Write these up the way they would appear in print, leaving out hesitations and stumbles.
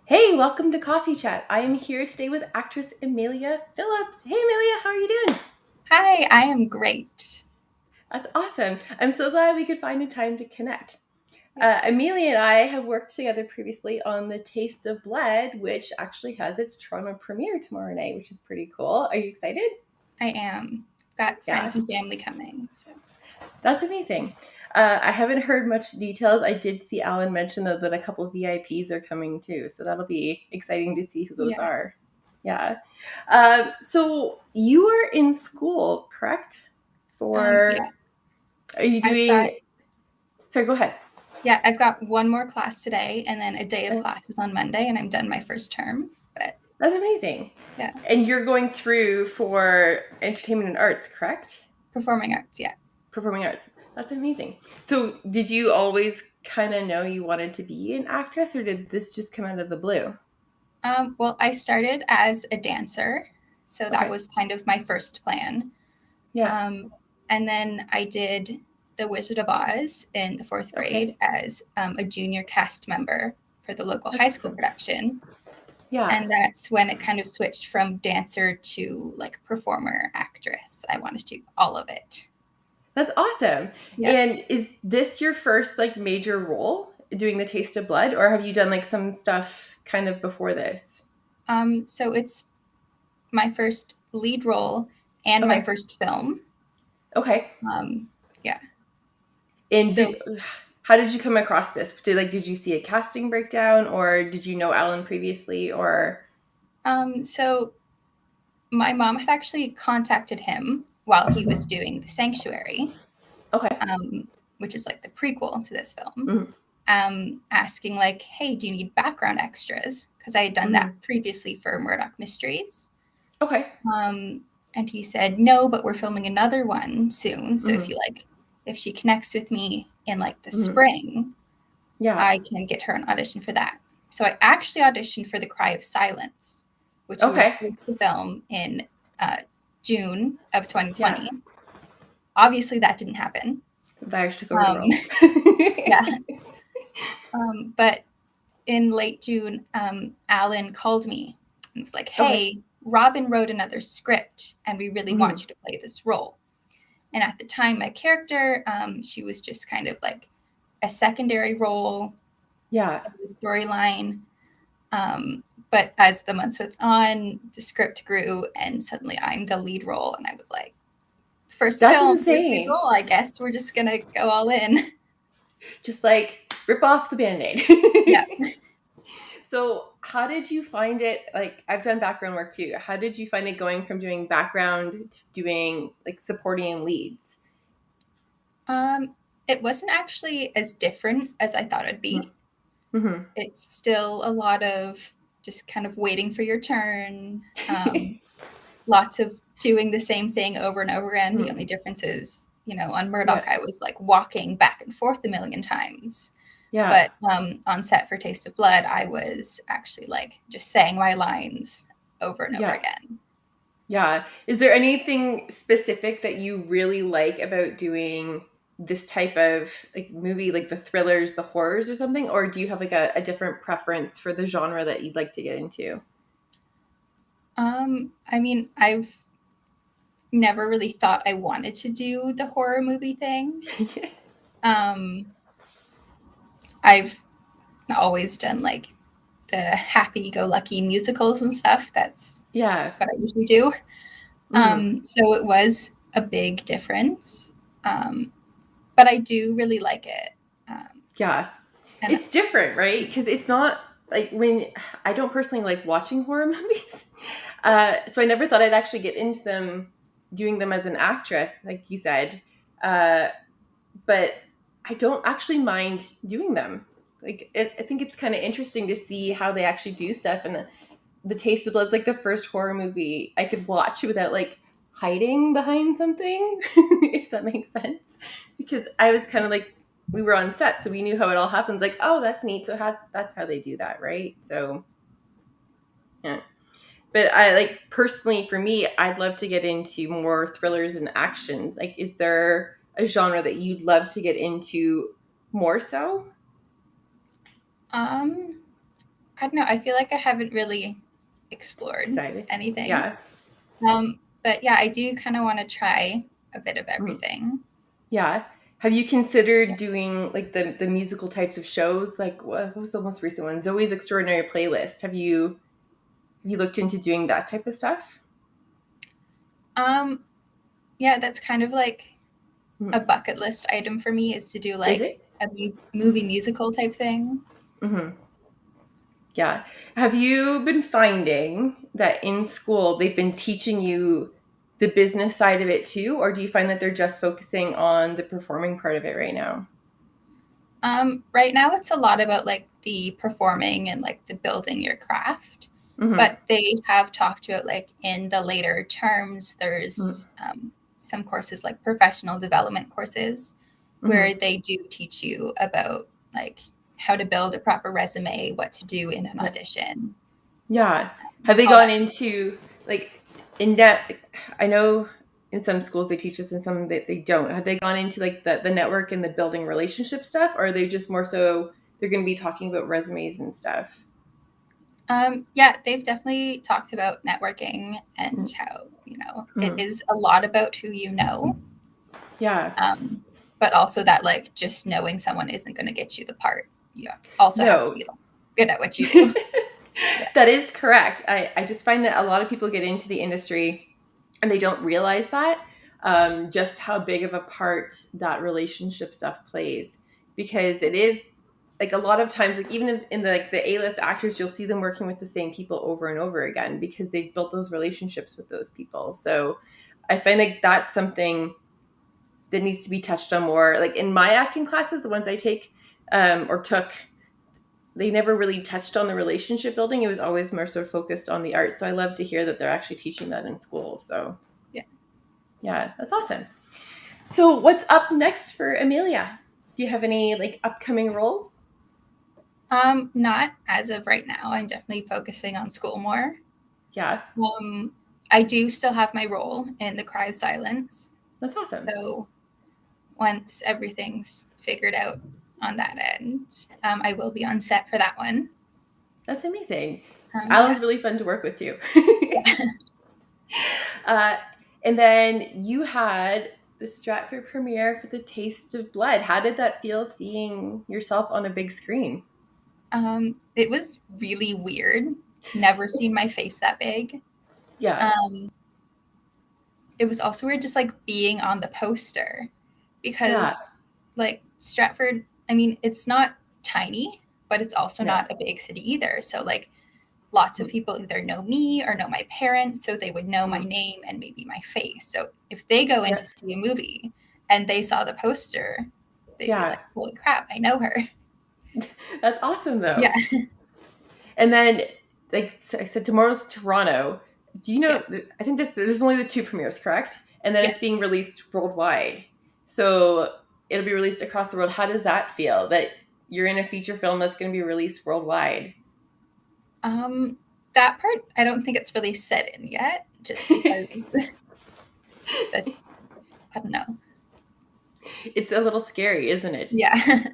Hey, welcome to Coffee Chat. I am here today with actress Amelia Phillips. Hey, Amelia, how are you doing? Hi, I am great. That's awesome. I'm so glad we could find a time to connect. Yeah, Amelia and I have worked together previously on The Taste of Blood, which actually has its Toronto premiere tomorrow night, which is pretty cool. Are you excited? I am. Got Yeah, friends and family coming. So that's amazing. I haven't heard much details. I did see Alan mention though that a couple of VIPs are coming too, so that'll be exciting to see who those yeah, are. Yeah. So you are in school, correct? yeah. For are you I've got doing? Sorry, go ahead. I've got one more class today, and then a day of Uh, classes on Monday, and I'm done my first term. But That's amazing. yeah, And you're going through for entertainment and arts, correct? performing arts. Yeah. Performing arts. That's amazing. So, did you always kind of know you wanted to be an actress, or did this just come out of the blue? Well, I started as a dancer, so that Okay. was kind of my first plan. Yeah. Um, and then I did The Wizard of Oz in the fourth Okay. grade as a junior cast member for the local That's high school awesome. production. Yeah. And that's when it kind of switched from dancer to like performer actress. I wanted to do all of it. That's awesome. Yeah. And is this your first like major role doing the Taste of Blood, or have you done like some stuff kind of before this? So it's my first lead role and my Okay. first film. Okay. Um, yeah. And So how did you come across this? Did you see a casting breakdown, or did you know Alan previously, or so my mom had actually contacted him while he was doing The Sanctuary, okay. um, which is like the prequel to this film, Mhm. asking like, "Hey, do you need background extras?" Because I had done that Mhm. previously for Murdoch Mysteries. Okay. And he said, "No, but we're filming another one soon. So Mhm. if she connects with me in like the Mhm. spring, Yeah. I can get her an audition for that." So I actually auditioned for The Cry of Silence, which we were Okay. supposed to film in uh, June of Yeah. 2020. Obviously, that didn't happen. The virus took over the Um, world. yeah. But in late June, Alan called me and was like, Okay. "Hey, Robin wrote another script, and we really want Mhm. you to play this role." And at the time, my character, she was just kind of like a secondary role Yeah. of the storyline. Um, but as the months went on, the script grew, and suddenly I'm the lead role. And I was like, first That's film, first lead insane. role, I guess we're just going to go all in. Just like rip off the band-aid. Yeah. So, how did you find it? Like, I've done background work too. How did you find it going from doing background to doing like supporting leads? Um, it wasn't actually as different as I thought it'd be. Mm-hmm. It's still a lot of just kind of waiting for your turn. Lots of doing the same thing over and over again. The only difference is, on Murdoch, Yeah. I was like walking back and forth a million times. Yeah. But on set for Taste of Blood, I was actually like just saying my lines over and over Yeah. again. Yeah. Is there anything specific that you really like about doing this type of like movie, like the thrillers, the horrors or something? Or do you have like a different preference for the genre that you'd like to get into? I mean, I've never really thought I wanted to do the horror movie thing. Um, I've always done like the happy-go-lucky musicals and stuff. That's Yeah. what I usually do. Hmm. So it was a big difference, um, but I do really like it. Um, Yeah. and It's different, right? Because it's not like when I don't personally like watching horror movies. So I never thought I'd actually get into them doing them as an actress, like you said. Uh, but I don't actually mind doing them. I think it's kind of interesting to see how they actually do stuff. And the Taste of Blood's like the first horror movie I could watch without like hiding behind something, if that makes sense. Because I was kind of like, we were on set, so we knew how it all happens. Like, oh, that's neat. So that's how they do that, right? So yeah. But I like personally for me, I'd love to get into more thrillers and action. Like, is there a genre that you'd love to get into more so? um, I don't know. I feel like I haven't really explored Excited. anything. Yeah. But yeah, I do kind of want to try a bit of Mhm. everything. Yeah. Have you considered doing like the musical types of shows? Like what was the most recent one? Zoe's Extraordinary Playlist. Have you looked into doing that type of stuff? Um, yeah, that's kind of like a Mhm. bucket list item for me is to do Is like it? a movie musical type thing. Hmm. Yeah. Have you been finding that in school they've been teaching you the business side of it too, or do you find that they're just focusing on the performing part of it right now? Right now it's a lot about like the performing and like the building your craft, Hmm. but they have talked about like in the later terms, there's some courses like professional development courses Hmm. where they do teach you about like how to build a proper resume, what to do in an Yeah. audition, Yeah. Have they all gone that. into like in depth? I know in some schools they teach this and some that they don't. Have they gone into like the network and the building relationship stuff, or are they just more so they're going to be talking about resumes and stuff? Yeah, they've definitely talked about networking and how, it Mm-hmm. is a lot about who you know. Yeah. Um, but also that like just knowing someone isn't going to get you the part. You also have to No. be like, good at what you do. Yeah. That is correct. I just find that a lot of people get into the industry and they don't realize that just how big of a part that relationship stuff plays because it is like a lot of times like even in the like the A-list actors you'll see them working with the same people over and over again because they've built those relationships with those people. So I find like that's something that needs to be touched on more. Like in my acting classes, the ones I take or took, they never really touched on the relationship building. It was always more so focused on the art. So I love to hear that they're actually teaching that in school. So Yeah. yeah, that's awesome. So what's up next for Amelia? Do you have any like upcoming roles? Not as of right now. I'm definitely focusing on school more. Yeah, Um, I do still have my role in The Cry of Silence. that's awesome. So once everything's figured out on that end, I will be on set for that one. That's amazing. Yeah. Alan's really fun to work with too. Yeah. uh, and then you had the Stratford premiere for The Taste of Blood. How did that feel seeing yourself on a big screen? It was really weird. Never seen my face that big. Yeah, Um, it was also weird just like being on the poster yeah, because like Stratford, I mean, it's not tiny, but it's also yeah. not a big city either. So like lots of people either know me or know my parents, so they would know my Mhm. name and maybe my face. So if they go in Yeah, to see a movie and they saw the poster, they'd be yeah. like, "Holy crap, I know her." That's awesome though. Yeah. And then, like I said, tomorrow's Toronto. Do you Yeah. know? I think there's only the two premieres, correct? And then it's Yes. being released worldwide. So it'll be released across the world. How does that feel that you're in a feature film that's going to be released worldwide? Um, that part I don't think it's really set in yet, just because that's I don't know. It's a little scary, isn't it? Yeah.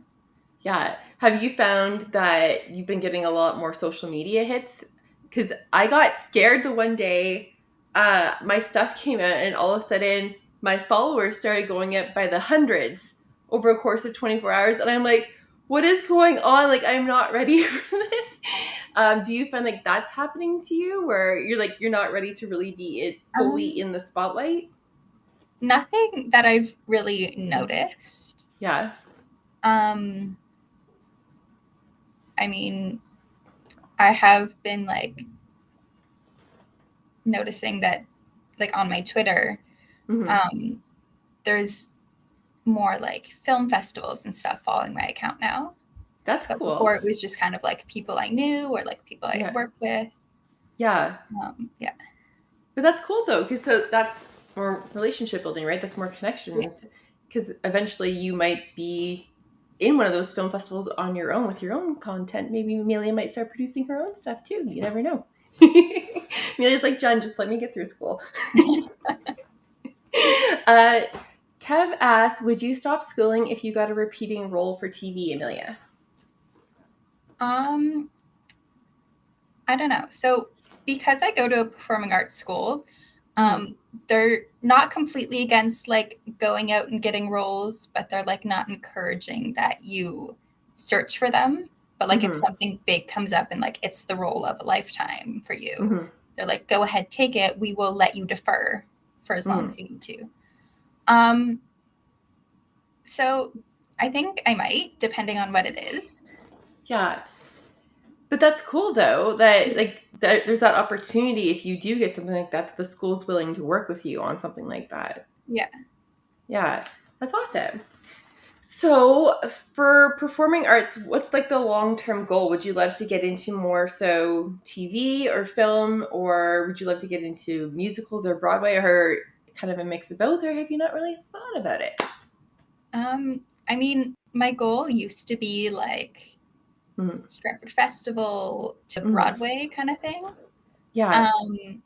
Yeah. Have you found that you've been getting a lot more social media hits? Because I got scared the one day my stuff came out, and all of a sudden my followers started going up by the hundreds over a course of 24 hours. And I'm like, what is going on? Like, I'm not ready for this. Do you find like that's happening to you where you're like, you're not ready to really be fully Um, in the spotlight? nothing that I've really noticed. Yeah. Um, I mean, I have been like noticing that like on my Twitter, Hmm. um, there's more like film festivals and stuff following my account now. That's But before cool. it was just kind of like people I knew or like people I had Yeah. worked with. Yeah. Yeah. But that's cool though, because so that's more relationship building, right? That's more Yeah. connections. Because eventually you might be in one of those film festivals on your own with your own content. Maybe Amelia might start producing her own stuff too. You never know. Amelia's like, John, just let me get through school. uh, Kev asks, would you stop schooling if you got a repeating role for TV, Amelia? Um, I don't know. So because I go to a performing arts school, Mm-hmm. they're not completely against like going out and getting roles, but they're like not encouraging that you search for them. But like if Mm-hmm. something big comes up and like it's the role of a lifetime for you, Mm-hmm. they're like, go ahead, take it. We will let you defer for as long Mm-hmm. as you need to. Um, so I think I might, depending on what it is. Yeah. But that's cool though, that like that there's that opportunity if you do get something like that the school's willing to work with you on something like that. Yeah. Yeah. That's awesome. So, for performing arts, what's like the long-term goal? Would you love to get into more so TV or film, or would you love to get into musicals or Broadway, or kind of a mix of both, or have you not really thought about it? I mean, my goal used to be like Mm-hmm. Stratford Festival to Mm-hmm. Broadway kind of thing. Yeah. Um,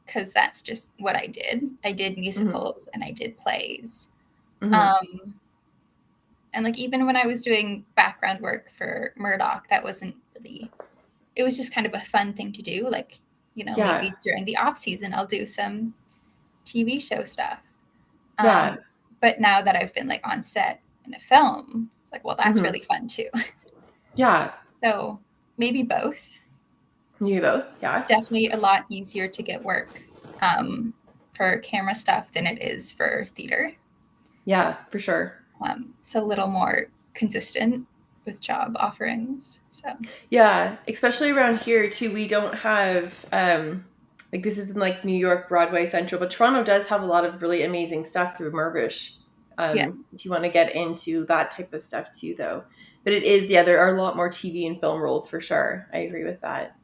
because that's just what I did. I did Mm-hmm. musicals and I did plays. Mm-hmm. Um, and like even when I was doing background work for Murdoch, that wasn't really. It was just kind of a fun thing to do. Like, Yeah. maybe during the off season, I'll do some TV show stuff. Yeah. Um, but now that I've been like on set in a film, it's like, well, that's Mm-hmm. really fun too. Yeah. So maybe both. You both. It's Yeah. definitely a lot easier to get work for camera stuff than it is for theater. Yeah, for sure. It's a little more consistent with job offerings. So Yeah, especially around here too. We don't have like this isn't like New York Broadway Central, but Toronto does have a lot of really amazing stuff through Mirvish. yeah, If you want to get into that type of stuff too, though. But it is, yeah, there are a lot more TV and film roles for sure. I agree with that.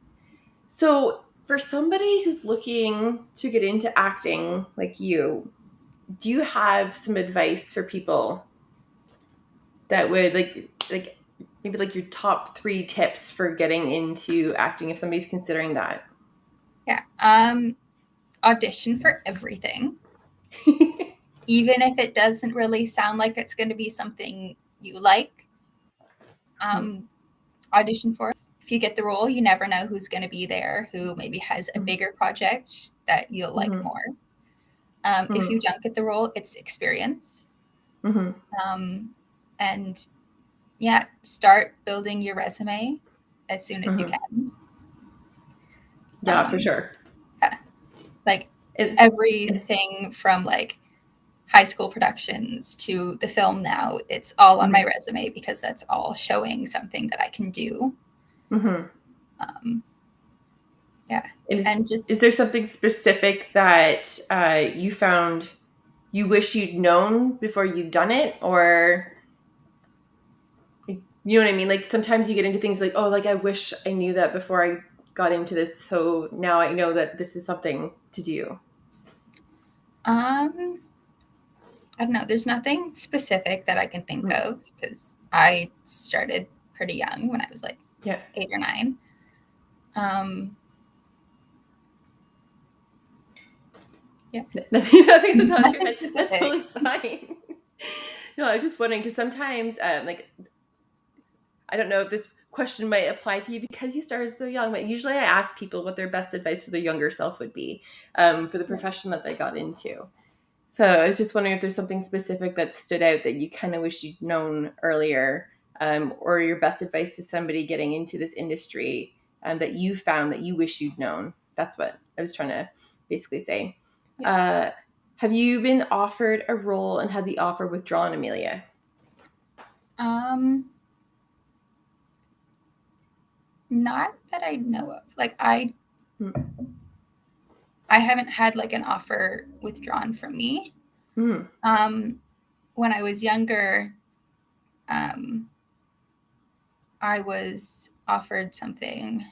So for somebody who's looking to get into acting like you, do you have some advice for people that would like maybe like your top three tips for getting into acting if somebody's considering that? yeah. Audition for everything, even if it doesn't really sound like it's going to be something you like. Um, Audition for it. If you get the role, you never know who's going to be there, who maybe has a bigger project that you'll like Mm-hmm. more. If you Mm-hmm. don't get the role, it's experience. Mm-hmm. Um, and yeah, start building your resume as soon as you Mm-hmm. can. Yeah, for Um, sure. yeah, like It, everything from like high school productions to the film now, it's all on my mm-hmm. resume because that's all showing something that I can do. Mm-hmm. Um, yeah, and Is just there something specific that you found you wish you'd known before you'd done it, or you know what I mean? Like sometimes you get into things like, oh, like I wish I knew that before I got into this, so now I know that this is something to do. um, I don't know. There's nothing specific that I can think Mm-hmm. of because I started pretty young when I was like Yeah. 8 or 9. Um, yeah, Nothing that's on your nothing head. That's specific. totally fine. No, I was just wondering because sometimes, like, I don't know if this question might apply to you because you started so young, but usually I ask people what their best advice to their younger self would be for the profession that they got into. So I was just wondering if there's something specific that stood out that you kind of wish you'd known earlier, or your best advice to somebody getting into this industry that you found that you wish you'd known. That's what I was trying to basically say. Yeah. Uh, have you been offered a role and had the offer withdrawn, Amelia? Um, Not that I know of. Like I haven't had like an offer withdrawn from me. Mm-hmm. Um, when I was younger, um, I was offered something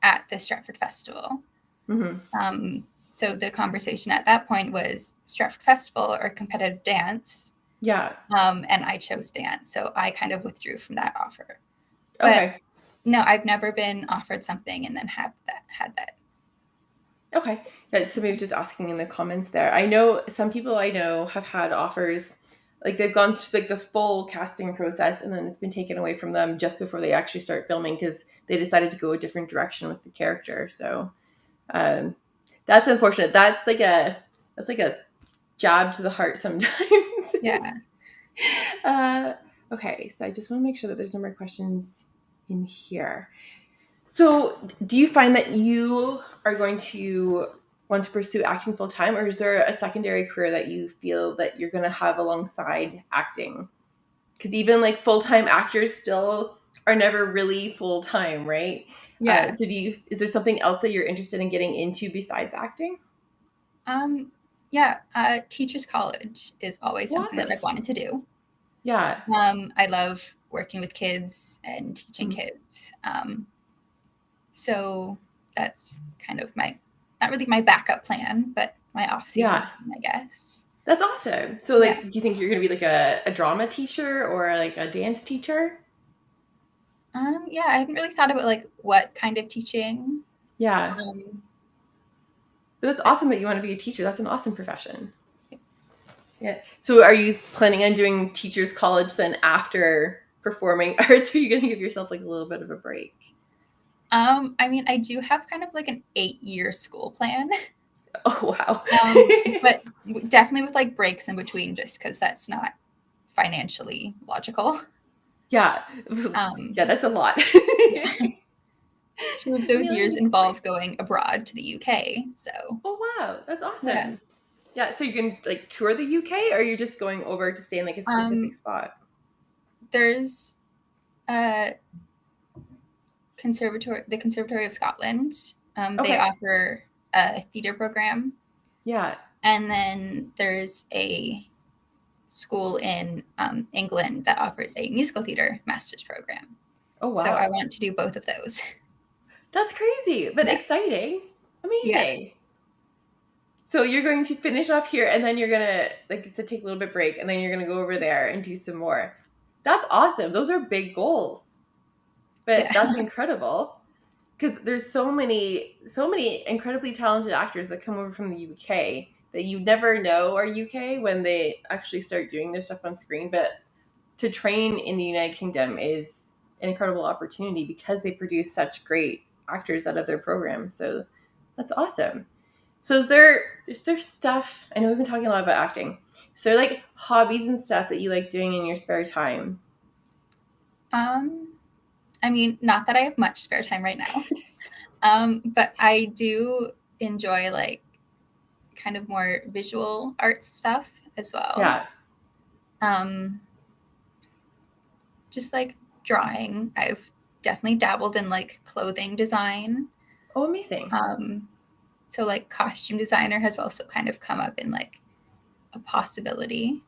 at the Stratford Festival. Mm-hmm. So the conversation at that point was Stratford Festival or competitive dance. Yeah. And I chose dance. So I kind of withdrew from that offer. But Okay. no, I've never been offered something and then had that. Okay. Yeah, somebody was just asking in the comments there. I know some people I know have had offers, like they've gone through like the full casting process and then it's been taken away from them just before they actually start filming because they decided to go a different direction with the character. So that's unfortunate. That's like a jab to the heart sometimes. Yeah. Okay, so I just want to make sure that there's no more questions in here. So do you find that you are going to want to pursue acting full time, or is there a secondary career that you feel that you're going to have alongside acting? Because even like full-time actors still are never really full-time, right? Yeah. So is there something else that you're interested in getting into besides acting? Yeah, teachers college is always something that I've wanted to do. Yeah. I love working with kids and teaching kids. So that's kind of not really my backup plan, but my off-season plan, I guess. That's awesome. So like, do you think you're going to be like a drama teacher or like a dance teacher? Yeah, I haven't really thought about like what kind of teaching. Yeah. But that's awesome that you want to be a teacher. That's an awesome profession. Yeah. So are you planning on doing teachers college then after performing arts? Or are you going to give yourself like a little bit of a break? I mean, I do have kind of like an 8-year school plan. Oh, wow. But definitely with like breaks in between, just because that's not financially logical. Yeah. Yeah, that's a lot. Yeah. 2 of those years involve going abroad to the UK. So. Oh, wow. That's awesome. Yeah. So you can like tour the UK, or you're just going over to stay in like a specific spot? There's the Conservatory of Scotland. They offer a theater program. Yeah. And then there's a school in England that offers a musical theater master's program. Oh, wow. So I want to do both of those. That's crazy, but exciting. Amazing. Yeah. So you're going to finish off here, and then you're going to, like, take a little bit break, and then you're going to go over there and do some more. That's awesome. Those are big goals. But that's incredible. Because there's so many incredibly talented actors that come over from the UK that you never know are UK when they actually start doing their stuff on screen. But to train in the United Kingdom is an incredible opportunity because they produce such great actors out of their program. So that's awesome. So is there stuff, I know we've been talking a lot about acting. So like hobbies and stuff that you like doing in your spare time? I mean, not that I have much spare time right now. But I do enjoy like kind of more visual arts stuff as well. Yeah. Just like drawing. I've definitely dabbled in like clothing design. Oh, amazing. So like costume designer has also kind of come up in like a possibility.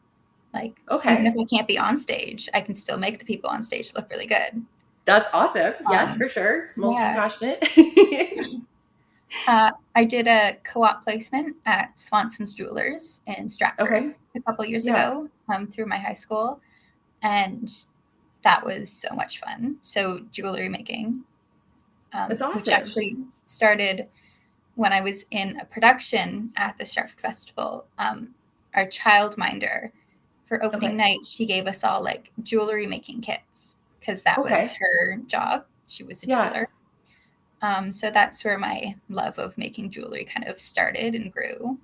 Like, even if I can't be on stage, I can still make the people on stage look really good. That's awesome. Yes, for sure. Multi-passionate. I did a co-op placement at Swanson's Jewelers in Stratford a couple years ago through my high school. And that was so much fun. So jewelry making. That's awesome. Which actually started when I was in a production at the Stratford Festival. Our childminder for opening night, she gave us all like jewelry making kits because that was her job. She was a jeweler. So that's where my love of making jewelry kind of started and grew.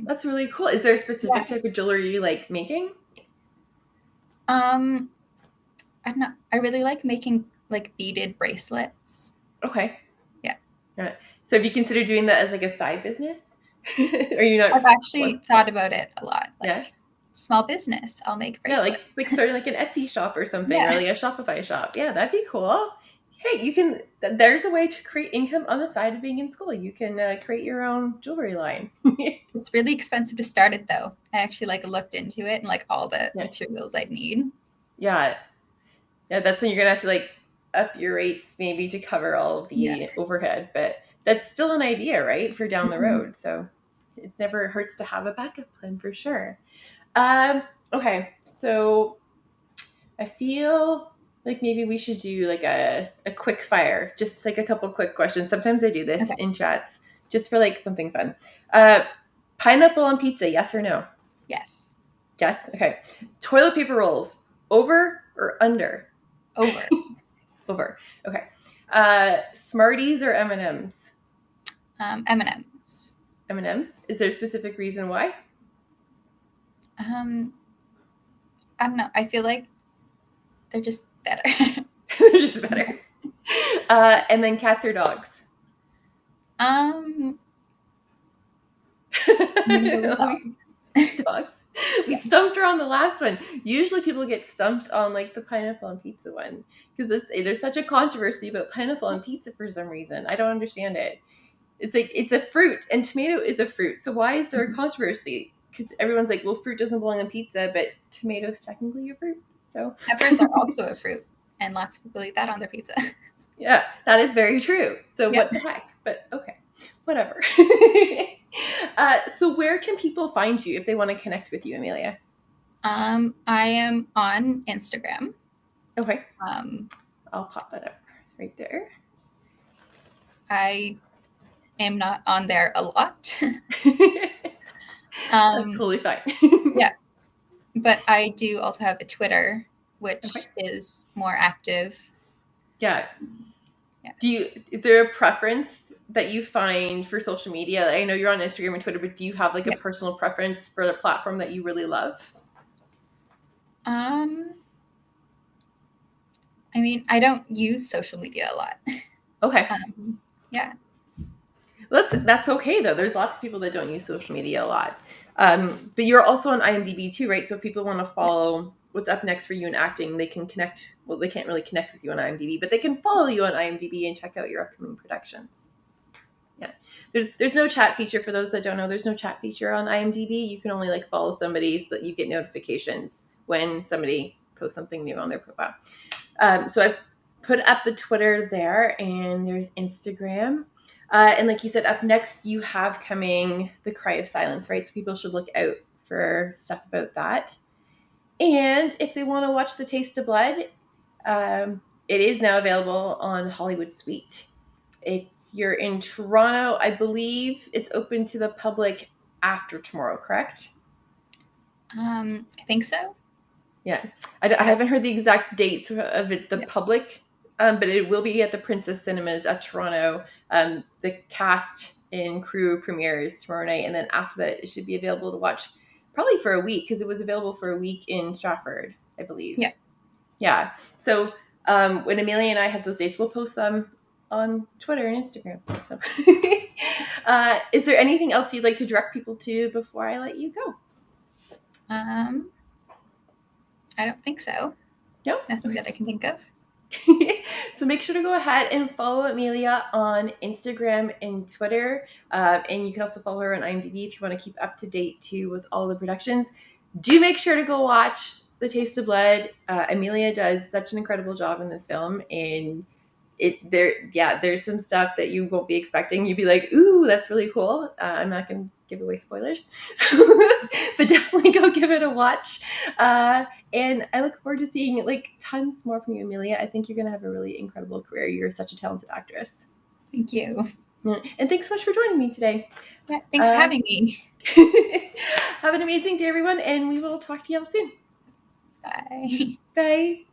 That's really cool. Is there a specific type of jewelry you like making? I really like making like beaded bracelets. Okay. Yeah. So have you considered doing that as like a side business? Are you not? I've actually thought about it a lot. Like small business. I'll make bracelets. Yeah, like starting like an Etsy shop or something, or like a Shopify shop. Yeah, that'd be cool. Hey, you can. There's a way to create income on the side of being in school. You can create your own jewelry line. It's really expensive to start it, though. I actually like looked into it and like all the materials I'd need. Yeah, that's when you're gonna have to like up your rates maybe to cover all of the overhead, but that's still an idea, right, for down the road. So it never hurts to have a backup plan for sure. Okay, so I feel like maybe we should do like a quick fire, just like a couple quick questions. Sometimes I do this in chats just for like something fun. Pineapple on pizza, yes or no? Yes. Yes? Okay. Toilet paper rolls, over or under? Over. Over. Okay. Smarties or M&Ms? M&Ms. M&Ms. Is there a specific reason why? I don't know. I feel like they're just better. They're just better. And then cats or dogs? I'm gonna go with dogs. Dogs. We stumped her on the last one. Usually people get stumped on like the pineapple on pizza one because there's such a controversy about pineapple on pizza for some reason. I don't understand it. It's like it's a fruit and tomato is a fruit. So why is there a controversy? Because everyone's like, well, fruit doesn't belong on pizza, but tomato's technically a fruit. So peppers are also a fruit, and lots of people eat that on their pizza. Yeah, that is very true. So what the heck? But okay, whatever. So where can people find you if they want to connect with you, Amelia? I am on Instagram. Okay. I'll pop that up right there. I am not on there a lot. That's totally fine. Yeah. But I do also have a Twitter, which is more active. Yeah. Is there a preference that you find for social media? I know you're on Instagram and Twitter, but do you have like a personal preference for the platform that you really love? I mean, I don't use social media a lot. Okay. Yeah. That's okay though. There's lots of people that don't use social media a lot. But you're also on IMDb too, right? So if people want to follow what's up next for you in acting, they can connect. Well, they can't really connect with you on IMDb, but they can follow you on IMDb and check out your upcoming productions. Yeah. There's no chat feature for those that don't know. There's no chat feature on IMDb. You can only like follow somebody so that you get notifications when somebody posts something new on their profile. So I've put up the Twitter there, and there's Instagram. And like you said, up next you have coming The Cry of Silence, right? So people should look out for stuff about that. And if they want to watch The Taste of Blood, it is now available on Hollywood Suite. If you're in Toronto, I believe it's open to the public after tomorrow, correct? I think so. Yeah. I haven't heard the exact dates of it, the public, but it will be at the Princess Cinemas at Toronto. The cast and crew premieres tomorrow night, and then after that, it should be available to watch probably for a week because it was available for a week in Stratford, I believe. Yeah. So when Amelia and I have those dates, we'll post them on Twitter and Instagram. So. Is there anything else you'd like to direct people to before I let you go? I don't think so. No? Nothing that I can think of. So make sure to go ahead and follow Amelia on Instagram and Twitter. And you can also follow her on IMDb if you want to keep up to date too with all the productions. Do make sure to go watch The Taste of Blood. Amelia does such an incredible job in this film, and there's some stuff that you won't be expecting. You'd be like, ooh, that's really cool. I'm not going to give away spoilers, but definitely go give it a watch. And I look forward to seeing like tons more from you, Amelia. I think you're going to have a really incredible career. You're such a talented actress. Thank you. And thanks so much for joining me today. Yeah, thanks for having me. Have an amazing day, everyone, and we will talk to y'all soon. Bye. Bye.